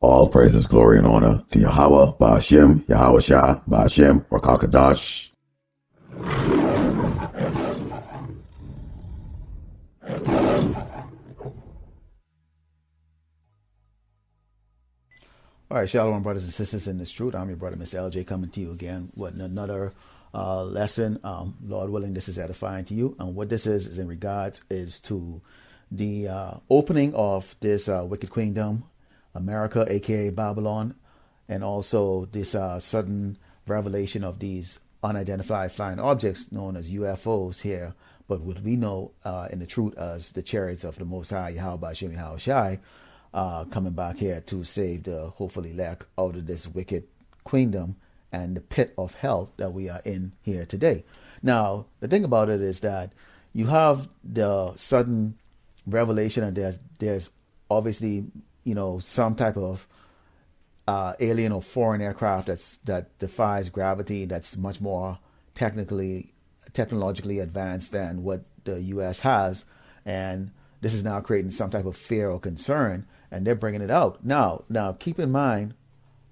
All praises, glory, and honor to Yahawah, BAHASHAM, Yahawashi, BAHASHAM, Rakakadash. All right, shalom, brothers and sisters in this truth. I'm your brother, Mr. LJ, coming to you again with another lesson. Lord willing, this is edifying to you. And what this is in regards is to the opening of this wicked kingdom, America, aka Babylon, and also this sudden revelation of these unidentified flying objects known as UFOs here, but what we know in the truth as the chariots of the Most High, Yahweh, Shem, Yahawashi, coming back here to save the hopefully elect out of this wicked kingdom and the pit of hell that we are in here today. Now, the thing about it is that you have the sudden revelation, and there's obviously some type of alien or foreign aircraft that defies gravity, that's much more technologically advanced than what the U.S. has, and this is now creating some type of fear or concern, and they're bringing it out now. Now, keep in mind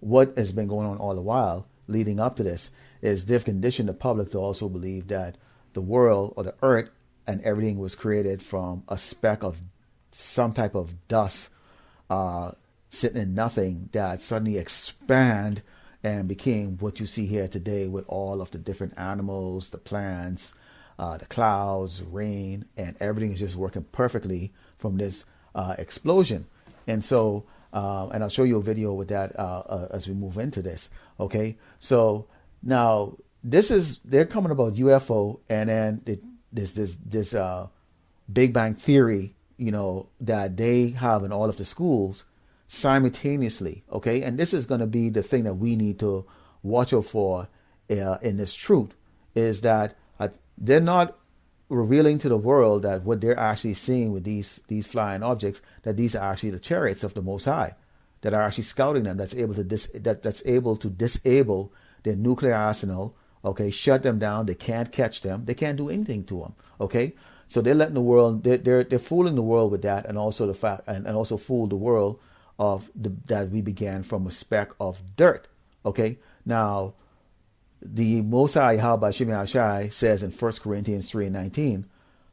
what has been going on all the while leading up to this is they've conditioned the public to also believe that the world or the earth and everything was created from a speck of some type of dust sitting in nothing that suddenly expand and became what you see here today with all of the different animals, the plants, the clouds, rain, and everything is just working perfectly from this explosion. And so, and I'll show you a video with that as we move into this. Okay, so now they're coming about UFO, and then this Big Bang theory, that they have in all of the schools simultaneously. Okay, and this is going to be the thing that we need to watch out for in this truth is that they're not revealing to the world that what they're actually seeing with these flying objects, that these are actually the chariots of the Most High that are actually scouting them, that's able to disable their nuclear arsenal. Okay, shut them down. They can't catch them. They can't do anything to them. Okay, so they're letting the world, they're fooling the world with that, and also the fact, and also fool the world of that we began from a speck of dirt. Okay, now the Most High Yahweh Shem Yahawashi says in 1 Corinthians 3:19,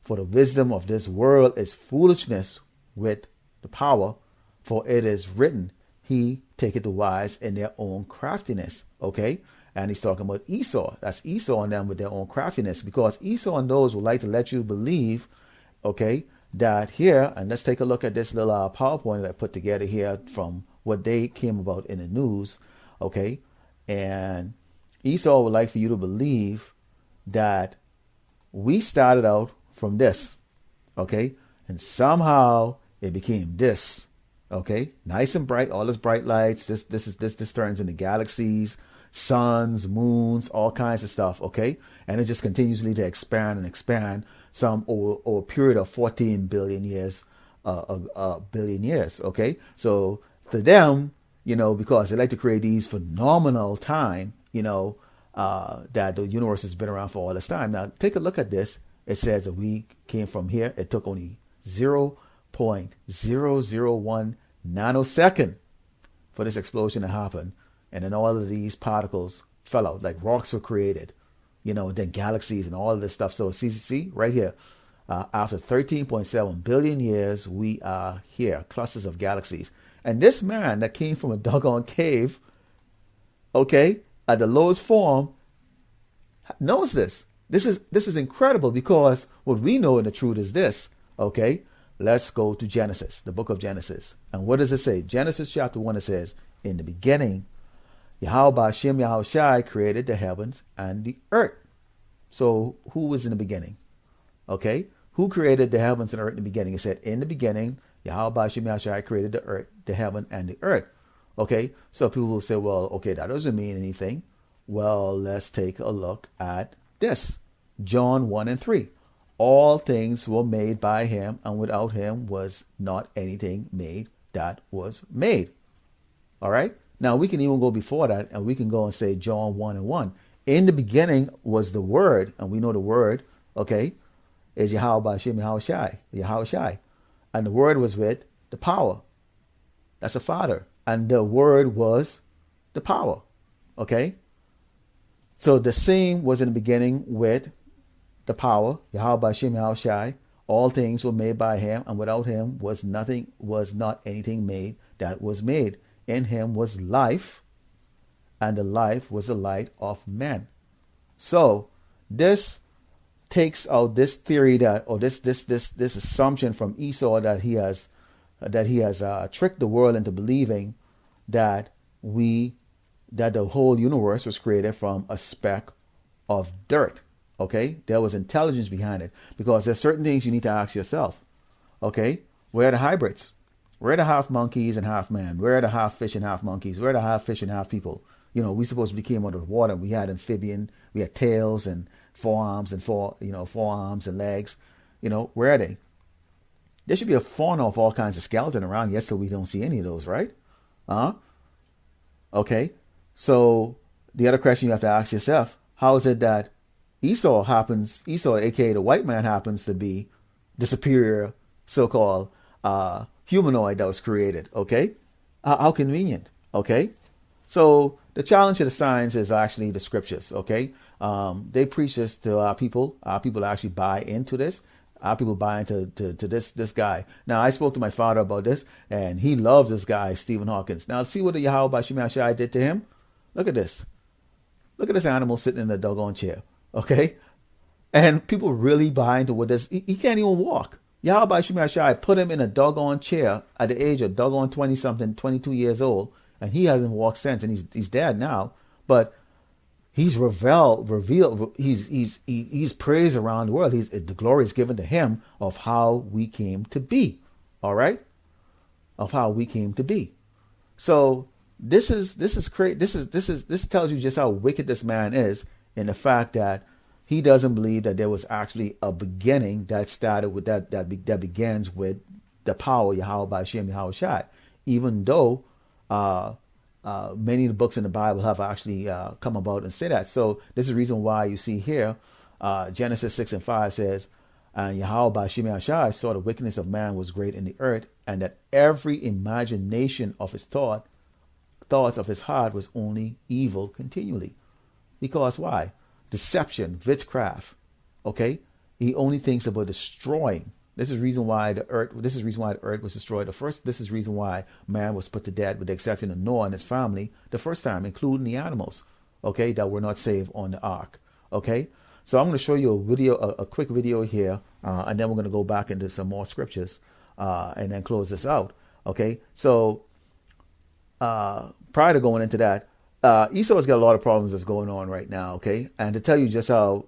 for the wisdom of this world is foolishness with the power, for it is written, he taketh the wise in their own craftiness. Okay, and he's talking about Esau. That's Esau and them with their own craftiness, because Esau and those would like to let you believe, okay, that here, and let's take a look at this little PowerPoint that I put together here from what they came about in the news. Okay, and Esau would like for you to believe that we started out from this, okay, and somehow it became this, okay, nice and bright, all this bright lights. This turns into galaxies, suns, moons, all kinds of stuff, okay, and it just continuously to expand and expand. Some over a period of 14 billion years, okay. So for them, because they like to create these phenomenal time, that the universe has been around for all this time. Now, take a look at this. It says that we came from here. It took only 0.001 nanosecond for this explosion to happen. And then all of these particles fell out, like rocks were created, then galaxies and all of this stuff. So see right here, after 13.7 billion years, we are here, clusters of galaxies. And this man that came from a doggone cave, okay, at the lowest form, knows this. This is incredible, because what we know in the truth is this. Okay, let's go to Genesis, the book of Genesis. And what does it say? Genesis chapter 1, it says, in the beginning, Yahweh Shem Yahawashi created the heavens and the earth. So who was in the beginning? Okay, who created the heavens and earth in the beginning? It said, in the beginning, Yahweh Shem Yahawashi created the earth, the heaven and the earth. Okay, so people will say, well, okay, that doesn't mean anything. Well, let's take a look at this. John 1:3. All things were made by him, and without him was not anything made that was made. All right, now we can even go before that, and we can go and say John 1:1. In the beginning was the Word, and we know the Word, okay, is Yahweh Shem Yahawashi, and the Word was with the power. That's the Father. and the word was the power. Okay? So the same was in the beginning with the power, Yahawah BAHASHAM Yahawashi. All things were made by him, and without him was not anything made that was made. In him was life, and the life was the light of men. So this takes out this theory that, or this assumption from Esau that he has tricked the world into believing that the whole universe was created from a speck of dirt. Okay, there was intelligence behind it, because there's certain things you need to ask yourself. Okay, where are the hybrids? Where are the half monkeys and half man? Where are the half fish and half monkeys? Where are the half fish and half people? We supposedly came out of the water. We had amphibian. We had tails and forearms and forearms and legs. Where are they? There should be a fauna of all kinds of skeleton around. Yes, so we don't see any of those, right? Okay. So the other question you have to ask yourself: how is it that Esau, aka the white man, happens to be the superior so-called humanoid that was created? Okay, how convenient. Okay, so the challenge of the science is actually the scriptures. Okay, they preach this to our people. Our people actually buy into this. Our people buy into this guy. Now, I spoke to my father about this, and he loves this guy, Stephen Hawkins. Now, see what the Yahawashi BAHASHAM did to him? Look at this. Look at this animal sitting in a doggone chair. Okay? And people really buy into what this. He can't even walk. Yahawashi BAHASHAM put him in a doggone chair at the age of doggone 20-something, 22 years old, and he hasn't walked since, and he's dead now. But he's revealed. He's praised around the world. The glory is given to him of how we came to be. All right, of how we came to be. So this is great. This tells you just how wicked this man is, in the fact that he doesn't believe that there was actually a beginning that started with that begins with the power Yahawashi BAHASHAM Yahawashi. Even though many of the books in the Bible have actually come about and say that. So this is the reason why you see here, Genesis 6:5 says, and Yahawashi BAHASHAM Yahawashi saw the wickedness of man was great in the earth, and that every imagination of his thoughts of his heart was only evil continually. Because why? Deception, witchcraft. Okay, he only thinks about destroying. This is the reason why the earth was destroyed the first. This is the reason why man was put to death, with the exception of Noah and his family, the first time, including the animals, okay, that were not saved on the ark. Okay, so I'm going to show you a quick video here, and then we're going to go back into some more scriptures, and then close this out. Okay, so prior to going into that, Esau's got a lot of problems that's going on right now, okay? And to tell you just how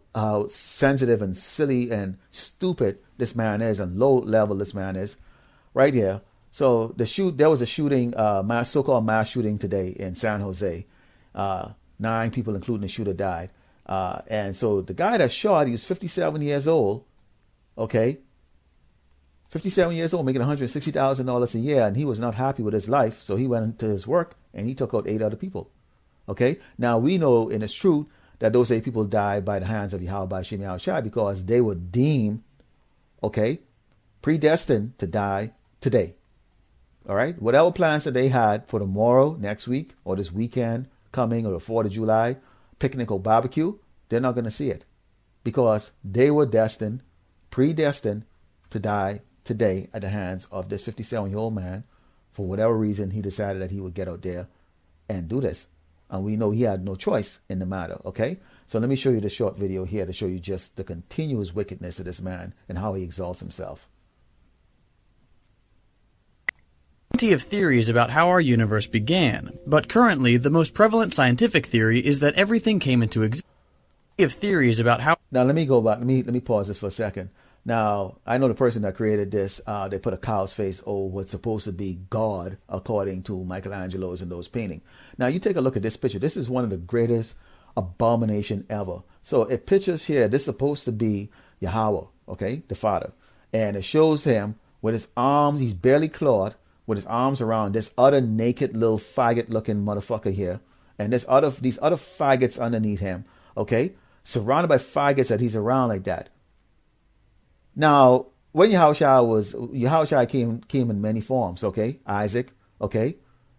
sensitive and silly and stupid this man is, and low level this man is, right here. So there was a shooting, so-called mass shooting today in San Jose. 9 people, including the shooter, died. And so the guy that shot, he was 57 years old, okay? 57 years old, making $160,000 a year, and he was not happy with his life, so he went into his work and he took out 8 other people. Okay, now we know in its truth that those 8 people died by the hands of Yahawashi BAHASHAM Yahawashi, because they were deemed, okay, predestined to die today. All right, whatever plans that they had for tomorrow, next week, or this weekend coming, or the 4th of July, picnic or barbecue, they're not going to see it, because they were predestined to die today at the hands of this 57-year-old man. For whatever reason, he decided that he would get out there and do this. And we know he had no choice in the matter, okay? So let me show you the short video here to show you just the continuous wickedness of this man and how he exalts himself. Plenty of theories about how our universe began, but currently the most prevalent scientific theory is that everything came into existence. Plenty of theories about how... Now let me go back. Let me pause this for a second. Now, I know the person that created this, they put a cow's face over what's supposed to be God, according to Michelangelo's and those painting. Now, you take a look at this picture. This is one of the greatest abomination ever. So it pictures here, this is supposed to be Yahawah, okay, the Father. And it shows him with his arms, he's barely clawed, with his arms around this other naked little faggot-looking motherfucker here. And these other faggots underneath him, okay, surrounded by faggots that he's around like that. Now, when Yahawashi came in many forms, okay? Isaac, okay?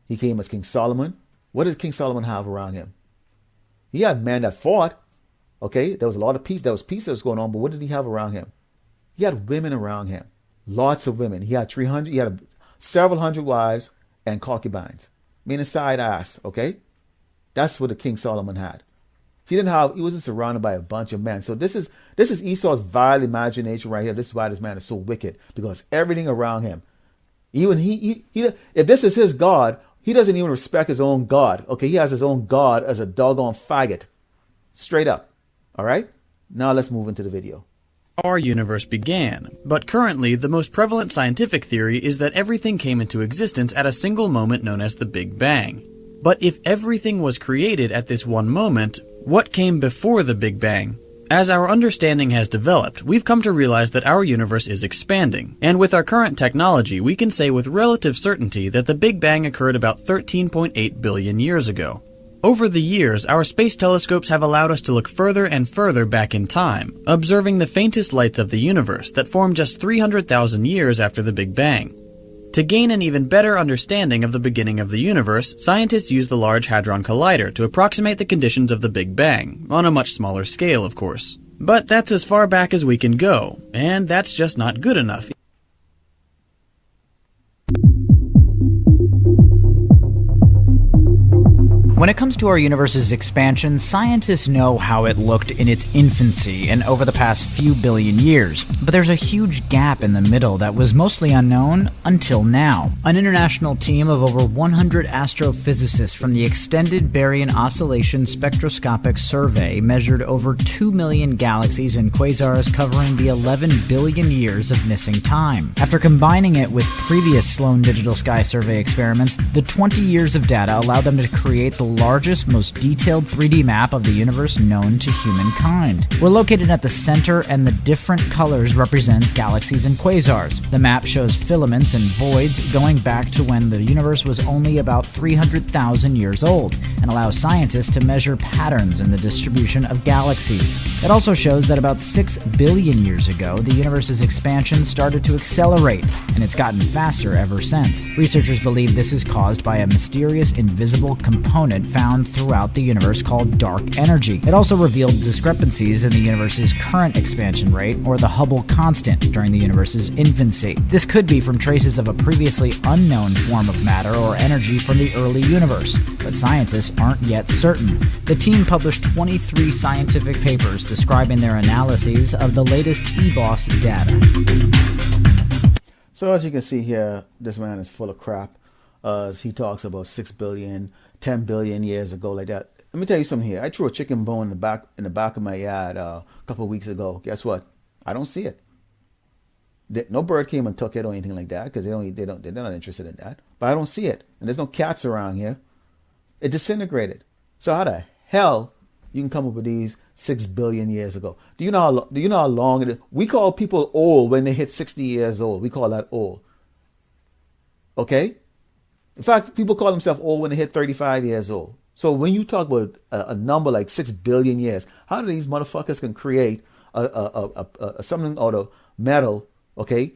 He came as King Solomon. What did King Solomon have around him? He had men that fought. Okay, there was a lot of peace. There was peace that was going on, but what did he have around him? He had women around him. Lots of women. He had 300. He had several hundred wives and concubines, meaning side ass. Okay, that's what the King Solomon had. He wasn't surrounded by a bunch of men. So this is Esau's vile imagination right here. This is why this man is so wicked, because everything around him, even if this is his God, he doesn't even respect his own God. Okay, he has his own God as a doggone faggot, straight up. All right, now let's move into the video. Our universe began, but currently the most prevalent scientific theory is that everything came into existence at a single moment known as the Big Bang. But if everything was created at this one moment, what came before the Big Bang? As our understanding has developed, we've come to realize that our universe is expanding, and with our current technology, we can say with relative certainty that the Big Bang occurred about 13.8 billion years ago. Over the years, our space telescopes have allowed us to look further and further back in time, observing the faintest lights of the universe that formed just 300,000 years after the Big Bang. To gain an even better understanding of the beginning of the universe, scientists use the Large Hadron Collider to approximate the conditions of the Big Bang, on a much smaller scale, of course. But that's as far back as we can go, and that's just not good enough. When it comes to our universe's expansion, scientists know how it looked in its infancy and over the past few billion years. But there's a huge gap in the middle that was mostly unknown until now. An international team of over 100 astrophysicists from the Extended Baryon Oscillation Spectroscopic Survey measured over 2 million galaxies and quasars covering the 11 billion years of missing time. After combining it with previous Sloan Digital Sky Survey experiments, the 20 years of data allowed them to create the largest, most detailed 3D map of the universe known to humankind. We're located at the center, and the different colors represent galaxies and quasars. The map shows filaments and voids going back to when the universe was only about 300,000 years old, and allows scientists to measure patterns in the distribution of galaxies. It also shows that about 6 billion years ago, the universe's expansion started to accelerate, and it's gotten faster ever since. Researchers believe this is caused by a mysterious invisible component found throughout the universe called dark energy. It also revealed discrepancies in the universe's current expansion rate, or the Hubble constant, during the universe's infancy. This could be from traces of a previously unknown form of matter or energy from the early universe, but scientists aren't yet certain. The team published 23 scientific papers describing their analyses of the latest EBOS data. So as you can see here, this man is full of crap. He talks about 6 billion, 10 billion years ago, like that. Let me tell you something here. I threw a chicken bone in the back of my yard a couple of weeks ago. Guess what? I don't see it. No bird came and took it or anything like that, because they're not interested in that. But I don't see it, and there's no cats around here. It disintegrated. So how the hell you can come up with these 6 billion years ago? Do you know how long it is? We call people old when they hit 60 years old. We call that old. Okay? In fact, people call themselves old when they hit 35 years old. So when you talk about a number like 6 billion years, how do these motherfuckers can create something out of metal, okay,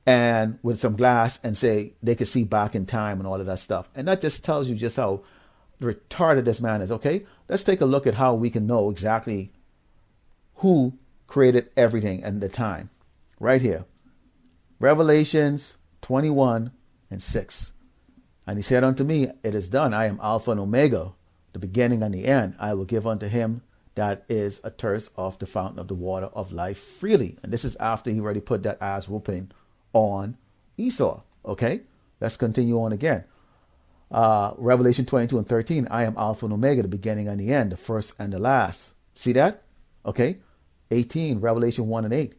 and with some glass, and say they could see back in time and all of that stuff? And that just tells you just how retarded this man is, okay? Let's take a look at how we can know exactly who created everything and the time. Right here. Revelations 21:6. And he said unto me, it is done. I am Alpha and Omega, the beginning and the end. I will give unto him that is athirst of the fountain of the water of life freely. And this is after he already put that ass whooping on Esau. Okay, let's continue on again. Revelation 22:13. I am Alpha and Omega, the beginning and the end, the first and the last. See that? Okay. 18. Revelation 1:8.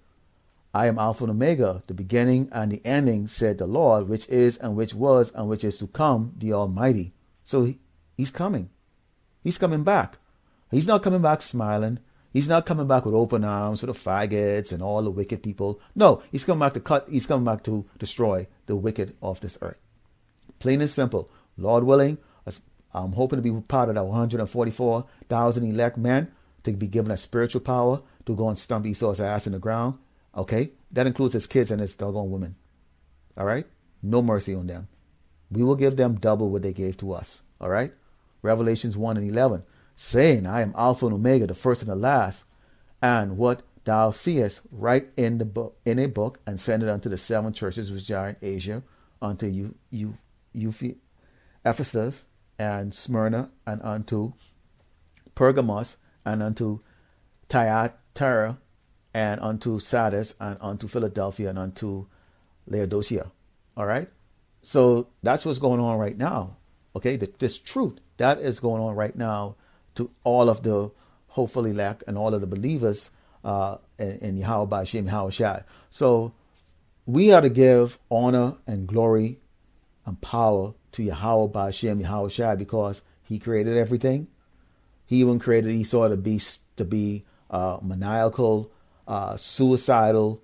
I am Alpha and Omega, the beginning and the ending, said the Lord, which is and which was and which is to come, the Almighty. So he's coming. He's coming back. He's not coming back smiling. He's not coming back with open arms for the faggots and all the wicked people. No, he's coming back to cut. He's coming back to destroy the wicked of this earth. Plain and simple. Lord willing, I'm hoping to be part of that 144,000 elect men to be given a spiritual power to go and stump Esau's ass in the ground. Okay, that includes his kids and his doggone women. All right, no mercy on them, we will give them double what they gave to us. All right. Revelations 1 and 11, saying, I am Alpha and Omega, the first and the last. And what thou seest, write in the book, in a book, and send it unto the 7 churches which are in Asia, unto Ephesus and Smyrna, and unto Pergamos, and unto Thyatira, and unto Sardis, and unto Philadelphia, and unto Laodicea. All right. So that's what's going on right now. Okay. This truth that is going on right now to all of the hopefully elect and all of the believers in Yahawah, BAHASHAM, Yahawashi. So we are to give honor and glory and power to Yahawah, BAHASHAM, Yahawashi, because he created everything. He even created Esau to be maniacal, suicidal,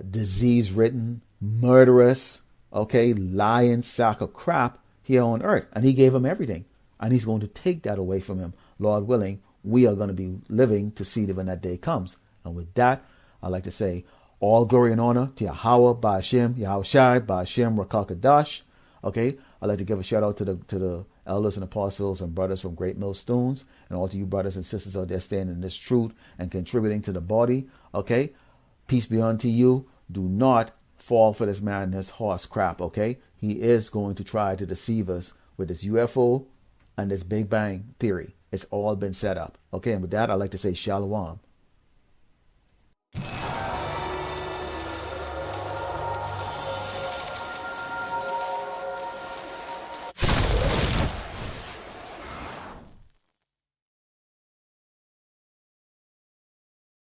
disease-ridden, murderous, okay, lying sack of crap here on earth. And he gave him everything. And he's going to take that away from him. Lord willing, we are going to be living to see it when that day comes. And with that, I'd like to say all glory and honor to Yahawah, BAHASHAM, Yahawashi, BAHASHAM, Rakakadash. Okay, I'd like to give a shout out to the elders and apostles and brothers from Great Millstones, and all to you brothers and sisters out there standing in this truth and contributing to the body. Okay, peace be unto you. Do not fall for this man and his horse crap. Okay, he is going to try to deceive us with this UFO and this Big Bang theory. It's all been set up. Okay, and with that, I'd like to say shalom.